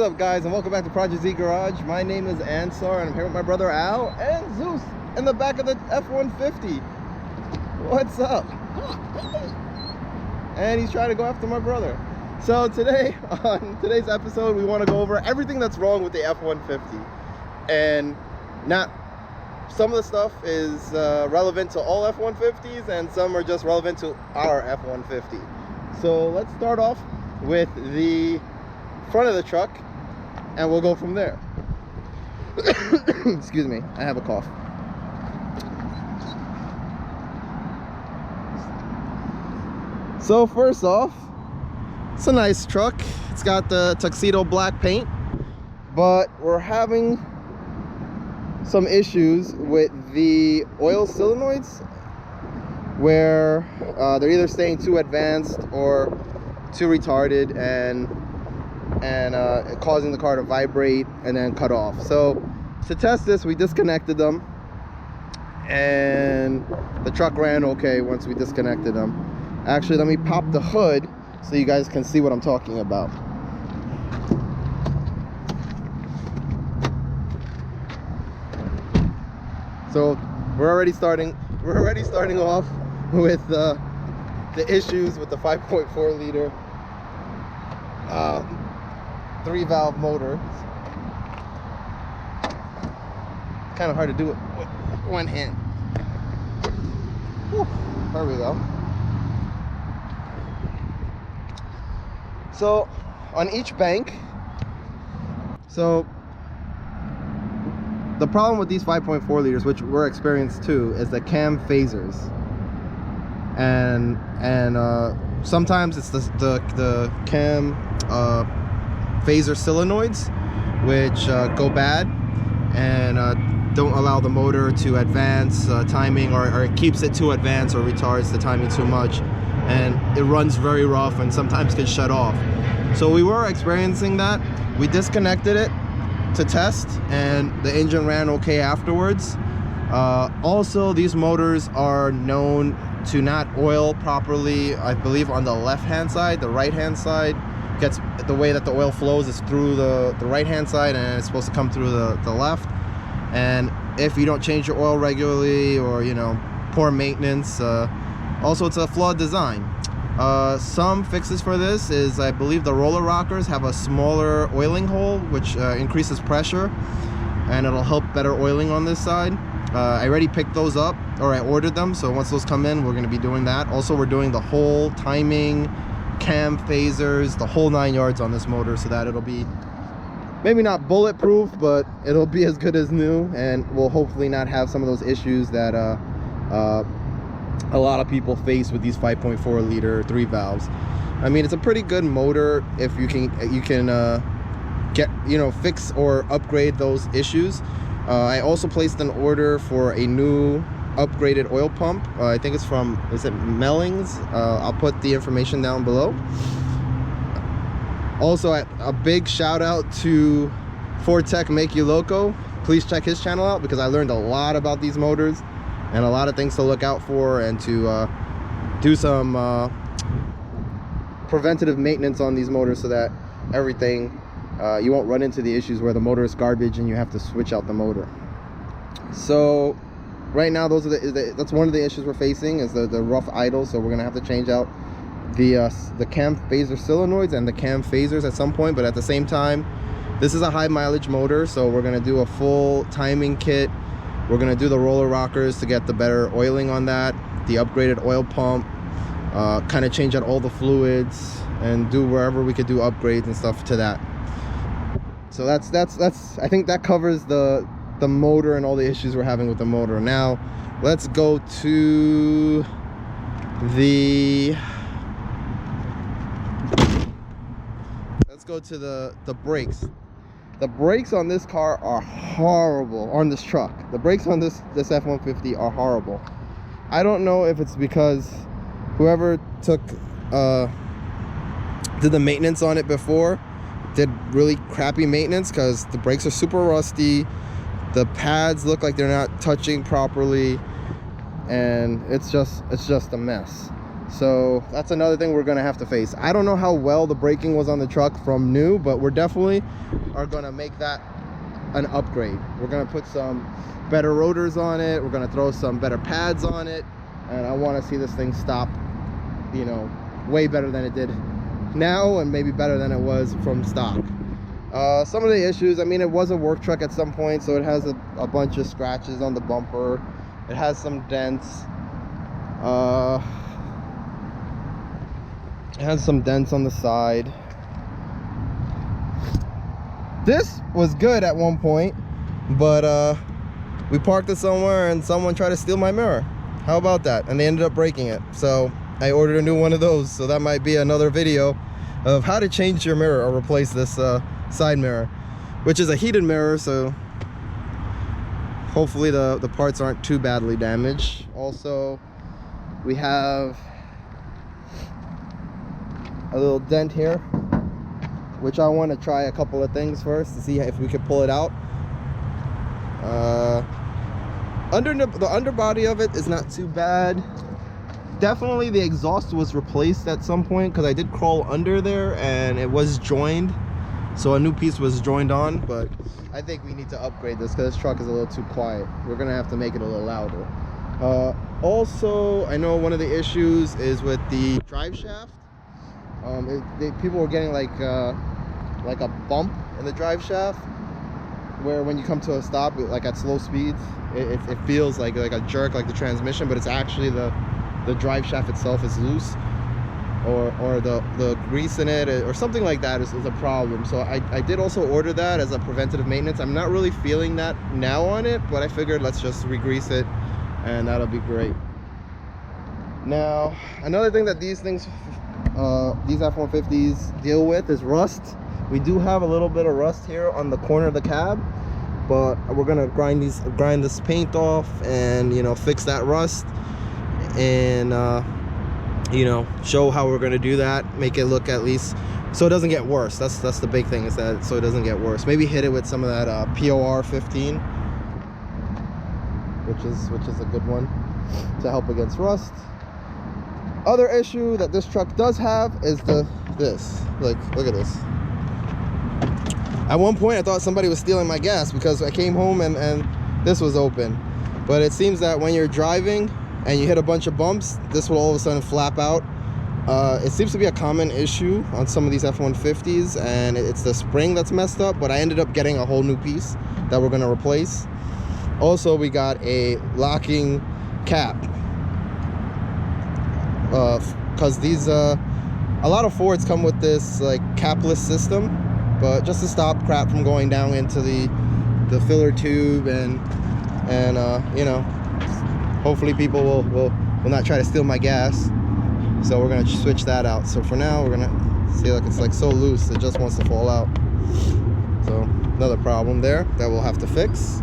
up, guys, and welcome back to Project Z Garage. My name is Ansar, and I'm here with my brother Al and Zeus in the back of the F-150. What's up? And he's trying to go after my brother. So today, on today's episode, we want to go over everything that's wrong with the F-150. And some of the stuff is relevant to all F-150s, and some are just relevant to our F-150. So let's start off with the front of the truck, and we'll go from there. Excuse me, I have a cough. So first off, it's a nice truck. It's got the tuxedo black paint, but we're having some issues with the oil solenoids where they're either staying too advanced or too retarded and causing the car to vibrate and then cut off. So to test this, we disconnected them, and the truck ran okay once we disconnected them. Actually, let me pop the hood so you guys can see what I'm talking about. So we're already starting off with the issues with the 5.4 liter 3-valve motor. Kind of hard to do it with one hand. Whew, there we go. So on each bank, so the problem with these 5.4 liters, which we're experienced too, is the cam phasers. And sometimes it's the cam phaser solenoids which go bad and don't allow the motor to advance timing, or it keeps it too advanced or retards the timing too much, and it runs very rough and sometimes can shut off. So we were experiencing that. We disconnected it to test, and the engine ran okay afterwards. Also, these motors are known to not oil properly, I believe, on the left hand side. The right hand side gets, the way that the oil flows is through the right hand side, and it's supposed to come through the left. And if you don't change your oil regularly, or poor maintenance, also it's a flawed design. Some fixes for this is, I believe, the roller rockers have a smaller oiling hole, which increases pressure, and it'll help better oiling on this side. I already picked those up, or I ordered them, so once those come in, we're going to be doing that. Also, we're doing the whole timing, cam phasers, the whole 9 yards on this motor, so that it'll be maybe not bulletproof, but it'll be as good as new, and we'll hopefully not have some of those issues that a lot of people face with these 5.4 liter 3 valves. I mean, it's a pretty good motor if you can get fix or upgrade those issues. I also placed an order for a new upgraded oil pump. I think it's from, is it Melling's? I'll put the information down below. Also, a big shout out to FordTechMakuloco. Please check his channel out, because I learned a lot about these motors and a lot of things to look out for, and to do some preventative maintenance on these motors, so that everything, you won't run into the issues where the motor is garbage and you have to switch out the motor. So right now, that's one of the issues we're facing, is the rough idle. So we're gonna have to change out the cam phaser solenoids and the cam phasers at some point. But at the same time, this is a high mileage motor, so we're gonna do a full timing kit. We're gonna do the roller rockers to get the better oiling on that, the upgraded oil pump, kind of change out all the fluids, and do wherever we could do upgrades and stuff to that. So that's I think that covers the motor and all the issues we're having with the motor. Now let's go to the brakes. The brakes on this car are horrible. On this truck, the brakes on this F-150 are horrible. I don't know if it's because whoever did the maintenance on it before did really crappy maintenance, because the brakes are super rusty. The pads look like they're not touching properly, and it's just a mess. So that's another thing we're gonna have to face. I don't know how well the braking was on the truck from new, but we're definitely are gonna make that an upgrade. We're gonna put some better rotors on it, we're gonna throw some better pads on it, and I want to see this thing stop, you know, way better than it did now, and maybe better than it was from stock. Some of the issues, I mean, it was a work truck at some point, so it has a bunch of scratches on the bumper. It has some dents. It has some dents on the side. This was good at one point, but we parked it somewhere and someone tried to steal my mirror. How about that? And they ended up breaking it. So I ordered a new one of those. So that might be another video of how to change your mirror or replace this side mirror, which is a heated mirror, so hopefully the parts aren't too badly damaged. Also, we have a little dent here, which I want to try a couple of things first to see if we could pull it out. The underbody of it is not too bad. Definitely the exhaust was replaced at some point, because I did crawl under there and it was joined, so a new piece was joined on. But I think we need to upgrade this because this truck is a little too quiet. We're gonna have to make it a little louder. Also, I know one of the issues is with the drive shaft. People were getting like a bump in the drive shaft, where when you come to a stop, like at slow speeds, it feels like a jerk, like the transmission, but it's actually the drive shaft itself is loose, or the grease in it or something like that is a problem. So I did also order that as a preventative maintenance. I'm not really feeling that now on it, but I figured let's just re-grease it and that'll be great. Now, another thing that these F-150s deal with is rust. We do have a little bit of rust here on the corner of the cab, but we're gonna grind this paint off and, you know, fix that rust, and you know, show how we're gonna do that, make it look at least so it doesn't get worse. That's the big thing, is that so it doesn't get worse. Maybe hit it with some of that POR 15, which is a good one to help against rust. Other issue that this truck does have is this. Look at this. At one point I thought somebody was stealing my gas, because I came home and this was open. But it seems that when you're driving and you hit a bunch of bumps, this will all of a sudden flap out. It seems to be a common issue on some of these F-150s, and it's the spring that's messed up, but I ended up getting a whole new piece that we're gonna replace. Also, we got a locking cap, because these a lot of Fords come with this like capless system, but just to stop crap from going down into the filler tube, and you know, hopefully people will not try to steal my gas. So we're gonna switch that out. So for now, we're gonna see, like, it's like so loose it just wants to fall out. So another problem there that we'll have to fix.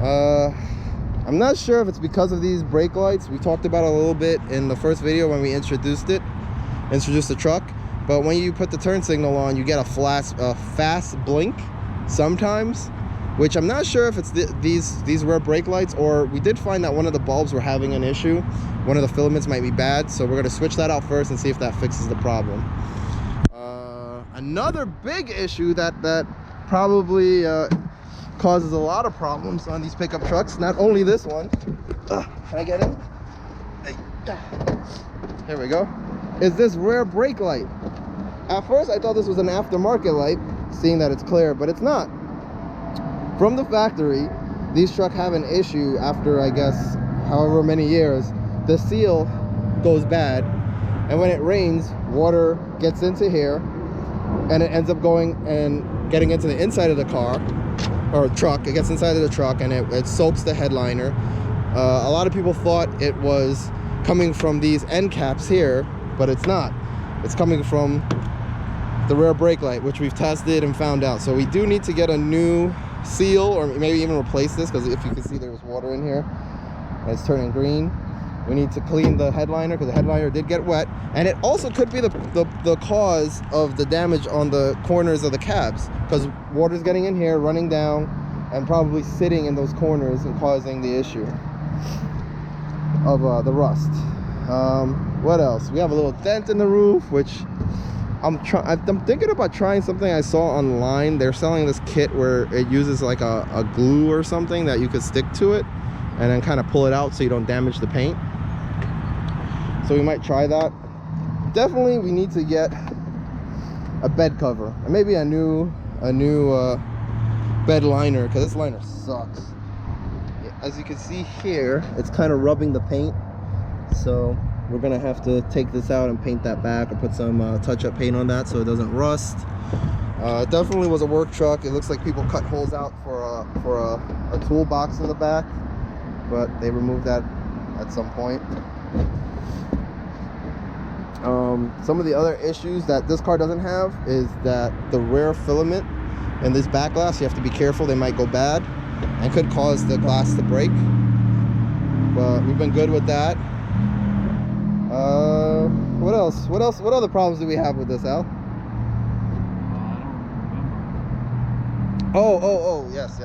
I'm not sure if it's because of these brake lights. We talked about it a little bit in the first video when we introduced the truck. But when you put the turn signal on, you get a fast blink sometimes, which I'm not sure if it's these rear brake lights, or we did find that one of the bulbs were having an issue. One of the filaments might be bad, so we're going to switch that out first and see if that fixes the problem. Another big issue that probably causes a lot of problems on these pickup trucks, not only this one. Can I get in? Here we go. Is this rear brake light. At first I thought this was an aftermarket light, seeing that it's clear, but it's not. From the factory, these trucks have an issue after, I guess, however many years. The seal goes bad, and when it rains, water gets into here, and it ends up going and getting into the inside of the car or truck. It gets inside of the truck, and it soaks the headliner. A lot of people thought it was coming from these end caps here, but it's not. It's coming from the rear brake light, which we've tested and found out. So we do need to get a new seal, or maybe even replace this, because if you can see, there was water in here and it's turning green. We need to clean the headliner, because the headliner did get wet, and it also could be the cause of the damage on the corners of the cabs, because water's getting in here, running down, and probably sitting in those corners and causing the issue of the rust. What else? We have a little dent in the roof, which I'm thinking about trying something I saw online. They're selling this kit where it uses like a glue or something that you could stick to it and then kind of pull it out so you don't damage the paint. So we might try that. Definitely we need to get a bed cover and maybe a new bed liner, because this liner sucks. As you can see here, it's kind of rubbing the paint, so we're gonna have to take this out and paint that back, or put some touch-up paint on that so it doesn't rust. It definitely was a work truck. It looks like people cut holes out for a toolbox in the back, but they removed that at some point. Some of the other issues that this car doesn't have is that the rear filament and this back glass, you have to be careful. They might go bad and could cause the glass to break, but we've been good with that. What else? What other problems do we have with this, Al? Oh, yes.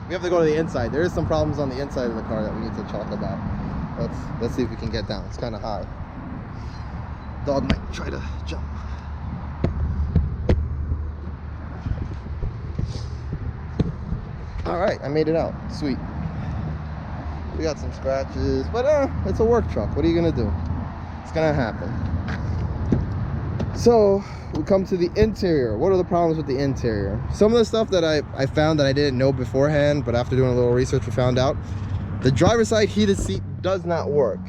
We have to go to the inside. There is some problems on the inside of the car that we need to talk about. Let's see if we can get down. It's kind of high. Dog might try to jump. All right, I made it out. Sweet. We got some scratches, but it's a work truck. What are you gonna do? It's gonna happen. So we come to the interior. What are the problems with the interior? Some of the stuff that I found that I didn't know beforehand, but after doing a little research, we found out the driver's side heated seat does not work.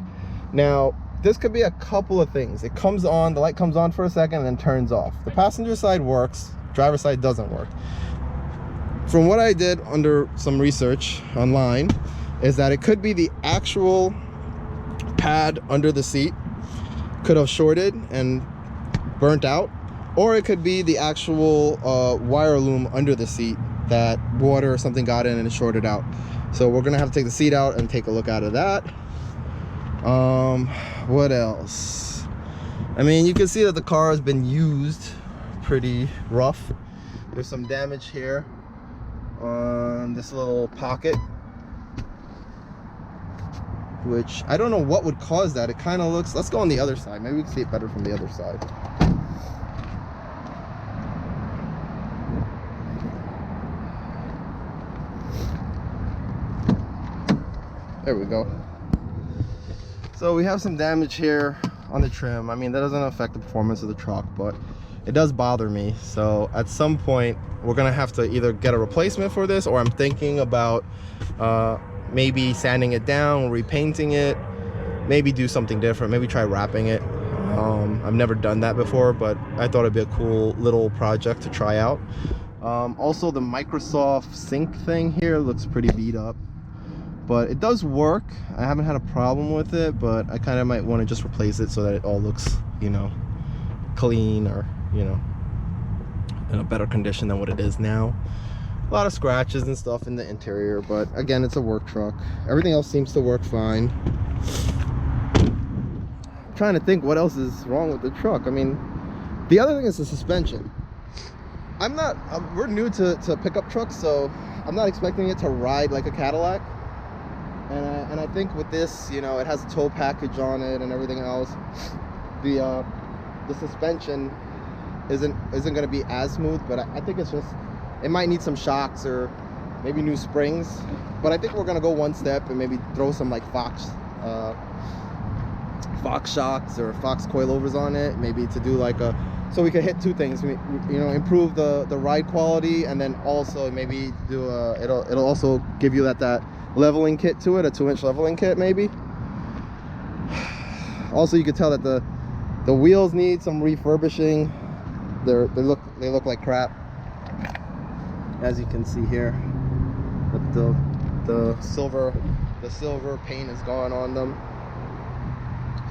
Now, this could be a couple of things. It comes on, the light comes on for a second and then turns off. The passenger side works, driver's side doesn't work. From what I did under some research online, is that it could be the actual pad under the seat could have shorted and burnt out, or it could be the actual wire loom under the seat that water or something got in and it shorted out. So we're gonna have to take the seat out and take a look at that. What else? I mean, you can see that the car has been used pretty rough. There's some damage here on this little pocket, which I don't know what would cause that. It kind of looks, let's go on the other side. Maybe we can see it better from the other side. There we go. So we have some damage here on the trim. I mean, that doesn't affect the performance of the truck, but it does bother me. So at some point we're gonna have to either get a replacement for this, or I'm thinking about maybe sanding it down, repainting it, maybe do something different, maybe try wrapping it. I've never done that before, but I thought it'd be a cool little project to try out. Also, the Microsoft sync thing here looks pretty beat up, but it does work. I haven't had a problem with it, but I kind of might want to just replace it so that it all looks, you know, clean, or, you know, in a better condition than what it is now. A lot of scratches and stuff in the interior, but again, it's a work truck. Everything else seems to work fine. I'm trying to think what else is wrong with the truck. I mean, the other thing is the suspension. We're new to pickup trucks, so I'm not expecting it to ride like a Cadillac. And I think with this, you know, it has a tow package on it and everything else. The suspension isn't going to be as smooth, but I think it's just, it might need some shocks or maybe new springs. But I think we're going to go one step and maybe throw some like Fox shocks or Fox coilovers on it, maybe to do like a, so we could hit two things, you know, improve the ride quality, and then also maybe do a, it'll also give you that leveling kit to it, a 2-inch leveling kit maybe. Also, you could tell that the wheels need some refurbishing. They look like crap, as you can see here. The silver paint is gone on them.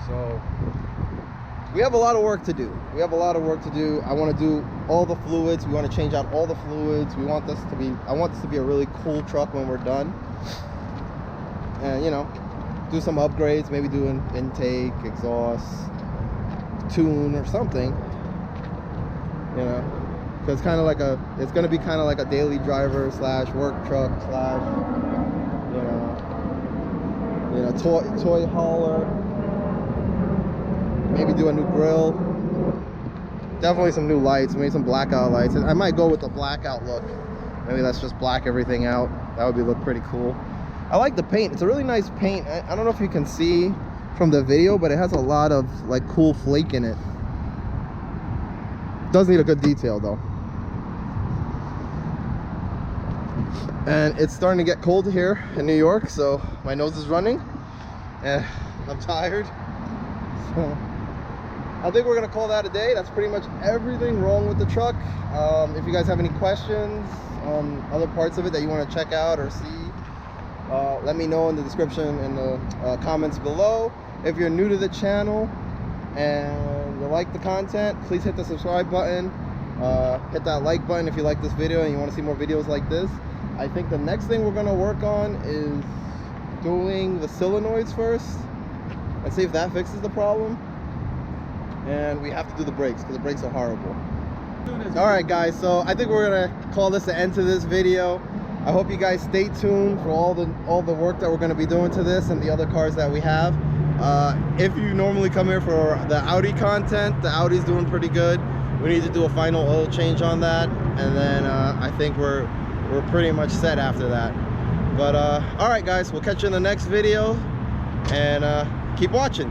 So we have a lot of work to do. I want to do all the fluids. We want to change out all the fluids. I want this to be a really cool truck when we're done. And, you know, do some upgrades, maybe do an intake, exhaust, tune or something, you know, because it's going to be kind of like a daily driver slash work truck slash, you know, toy hauler. maybe do a new grill. Definitely some new lights, maybe some blackout lights. I might go with the blackout look. Maybe let's just black everything out. That would look pretty cool. I like the paint. It's a really nice paint. I don't know if you can see from the video, but it has a lot of like cool flake in it. Does need a good detail though. And it's starting to get cold here in New York, so my nose is running and I'm tired. So I think we're gonna call that a day. That's pretty much everything wrong with the truck. If you guys have any questions on other parts of it that you want to check out or see, let me know in the description in the comments below. If you're new to the channel and you like the content, please hit the subscribe button, hit that like button if you like this video and you want to see more videos like this. I think the next thing we're going to work on is doing the solenoids first and see if that fixes the problem. And we have to do the brakes because the brakes are horrible. All right guys, so I think we're gonna call this the end to this video. I hope you guys stay tuned for all the work that we're going to be doing to this and the other cars that we have. If you normally come here for the Audi content, the Audi's doing pretty good. We need to do a final oil change on that, and then I think we're pretty much set after that. But all right guys, we'll catch you in the next video, and keep watching.